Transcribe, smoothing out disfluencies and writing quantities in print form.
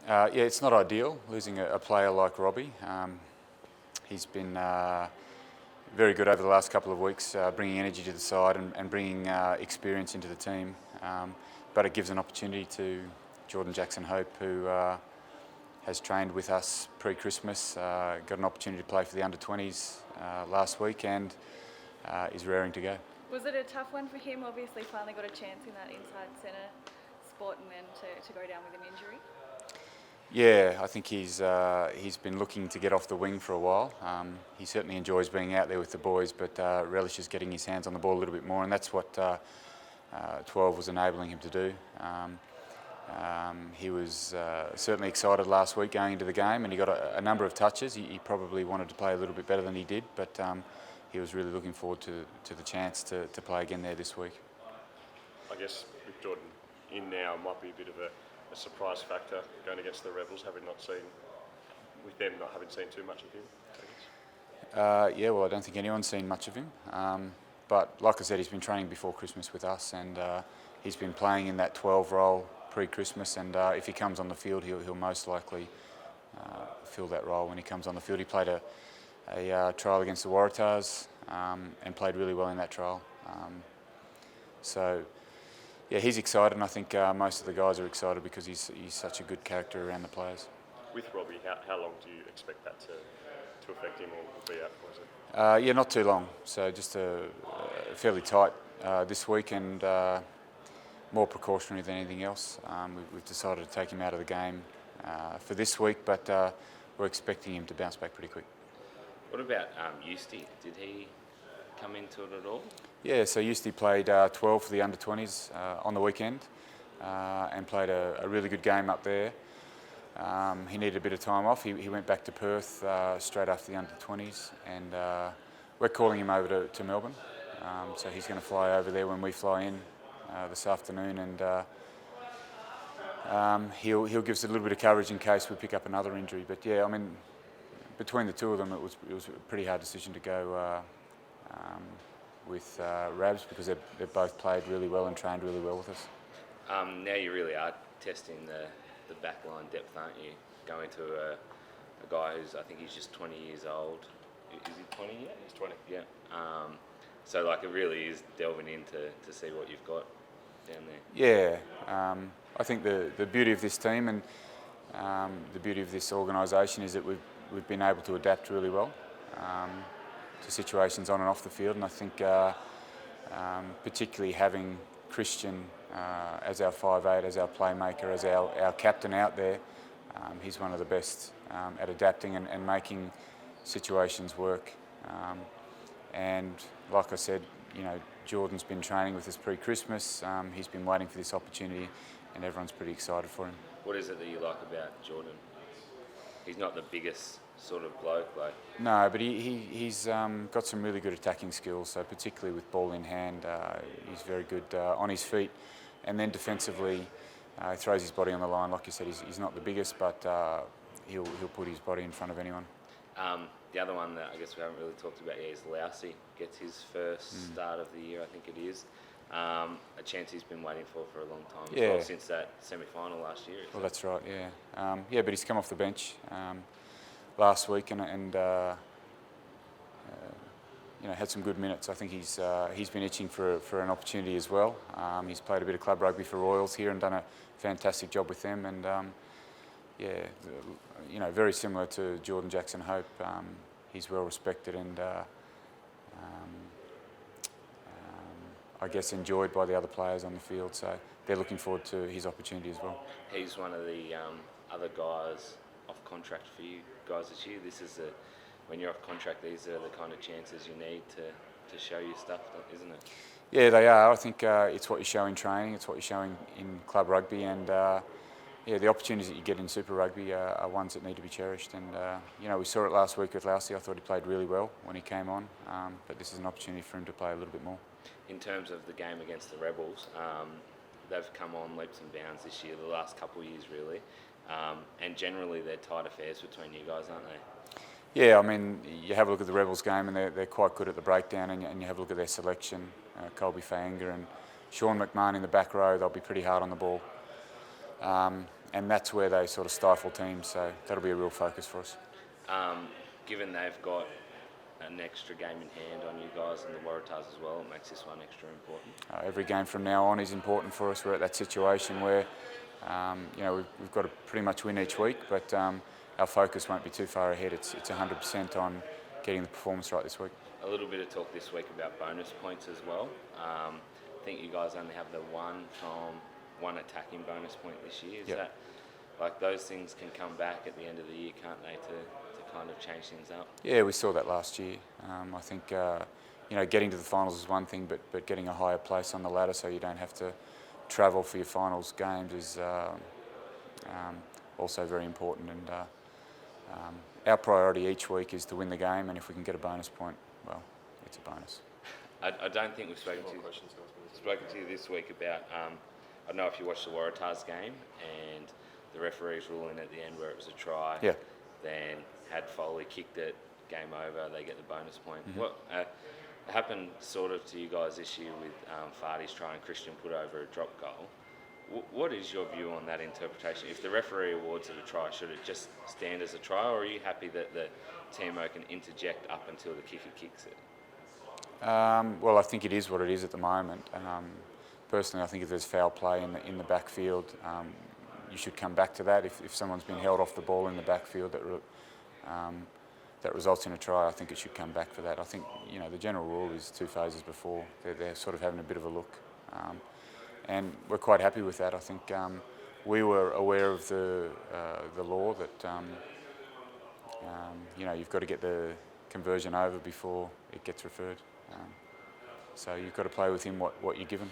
Yeah, it's not ideal losing a player like Robbie. He's been very good over the last couple of weeks, bringing energy to the side and bringing experience into the team. But it gives an opportunity to Jordan Jackson-Hope, who has trained with us pre-Christmas, got an opportunity to play for the under-20s last week, and is raring to go. Was it a tough one for him? Obviously finally got a chance in that inside centre spot, and then to go down with an injury? Yeah, I think he's been looking to get off the wing for a while. He certainly enjoys being out there with the boys, but relishes getting his hands on the ball a little bit more, and that's what 12 was enabling him to do. He was certainly excited last week going into the game, and he got a number of touches. He probably wanted to play a little bit better than he did, but he was really looking forward to the chance to play again there this week. I guess with Jordan in now, it might be a bit of a surprise factor going against the Rebels, having not seen too much of him, I guess. Yeah, well, I don't think anyone's seen much of him. But like I said, he's been training before Christmas with us, and he's been playing in that 12 role pre-Christmas, and if he comes on the field, he'll most likely fill that role when he comes on the field. He played a trial against the Waratahs and played really well in that trial. So yeah, he's excited, and I think most of the guys are excited because he's such a good character around the players. With Robbie, how long do you expect that to affect him or be out for? Is it? Yeah, not too long. So just fairly tight this week, and more precautionary than anything else. We've decided to take him out of the game for this week, but we're expecting him to bounce back pretty quick. What about Eustace? Did he come into it at all? Yeah, so Eustace played 12 for the under-20s on the weekend and played a really good game up there. He needed a bit of time off. He went back to Perth straight after the under-20s, and we're calling him over to Melbourne. So he's going to fly over there when we fly in this afternoon, and he'll give us a little bit of coverage in case we pick up another injury. But yeah, I mean, between the two of them, it was a pretty hard decision to go with Rabs, because they've both played really well and trained really well with us. Now you really are testing the backline depth, aren't you? Going to a guy who's, I think he's just 20 years old. Is he 20 yet? He's 20. Yeah. So like it really is delving in to see what you've got down there. Yeah. I think the beauty of this team and the beauty of this organisation is that we've been able to adapt really well to situations on and off the field, and I think particularly having Christian as our 5'8", as our playmaker, as our captain out there, he's one of the best at adapting and making situations work. And like I said, you know, Jordan's been training with us pre-Christmas. He's been waiting for this opportunity, and everyone's pretty excited for him. What is it that you like about Jordan? He's not the biggest sort of bloke, like. No, but he's got some really good attacking skills. So particularly with ball in hand, he's very good on his feet, and then defensively, he throws his body on the line. Like you said, he's not the biggest, but he'll put his body in front of anyone. The other one that I guess we haven't really talked about yet is Lousy. Gets his first start of the year, I think it is. A chance he's been waiting for a long time as well, since that semi-final last year. Well, that's right, yeah. Yeah, but he's come off the bench last week and you know, had some good minutes. I think he's been itching for an opportunity as well. He's played a bit of club rugby for Royals here and done a fantastic job with them, and yeah, you know, very similar to Jordan Jackson-Hope. He's well respected and I guess enjoyed by the other players on the field, so they're looking forward to his opportunity as well. He's one of the other guys off contract for you guys this year. This is when you're off contract, these are the kind of chances you need to show your stuff, isn't it? Yeah, they are. I think it's what you show in training, it's what you show in club rugby, and yeah, the opportunities that you get in Super Rugby are ones that need to be cherished. And you know, we saw it last week with Lousy. I thought he played really well when he came on, but this is an opportunity for him to play a little bit more. In terms of the game against the Rebels, they've come on leaps and bounds this year, the last couple of years really, and generally they're tight affairs between you guys, aren't they? Yeah, I mean, you have a look at the Rebels game and they're quite good at the breakdown, and you have a look at their selection, Colby Fainga and Sean McMahon in the back row, they'll be pretty hard on the ball. and that's where they sort of stifle teams. So that'll be a real focus for us. Given they've got an extra game in hand on you guys and the Waratahs as well, it makes this one extra important. Every game from now on is important for us. We're at that situation where we've got to pretty much win each week, but our focus won't be too far ahead. It's 100% on getting the performance right this week. A little bit of talk this week about bonus points as well. I think you guys only have the one attacking bonus point this year. Is that like those things can come back at the end of the year, can't they, to kind of change things up? Yeah, we saw that last year. I think getting to the finals is one thing, but getting a higher place on the ladder so you don't have to travel for your finals games is also very important. And our priority each week is to win the game, and if we can get a bonus point, well, it's a bonus. I don't think we've spoken to you this week about. I don't know if you watched the Waratahs game and the referee's ruling at the end where it was a try. Yeah. Then had Foley kicked it, game over, they get the bonus point. Mm-hmm. What happened sort of to you guys this year with Fardy's try and Christian put over a drop goal? What is your view on that interpretation? If the referee awards it a try, should it just stand as a try, or are you happy that the TMO can interject up until the kicker kicks it? Well, I think it is what it is at the moment. Personally, I think if there's foul play in the backfield, you should come back to that. If someone's been held off the ball in the backfield that results in a try, I think it should come back for that. I think the general rule is 2 phases before. They're sort of having a bit of a look, and we're quite happy with that. I think we were aware of the law that you've got to get the conversion over before it gets referred. So you've got to play with him what you're given.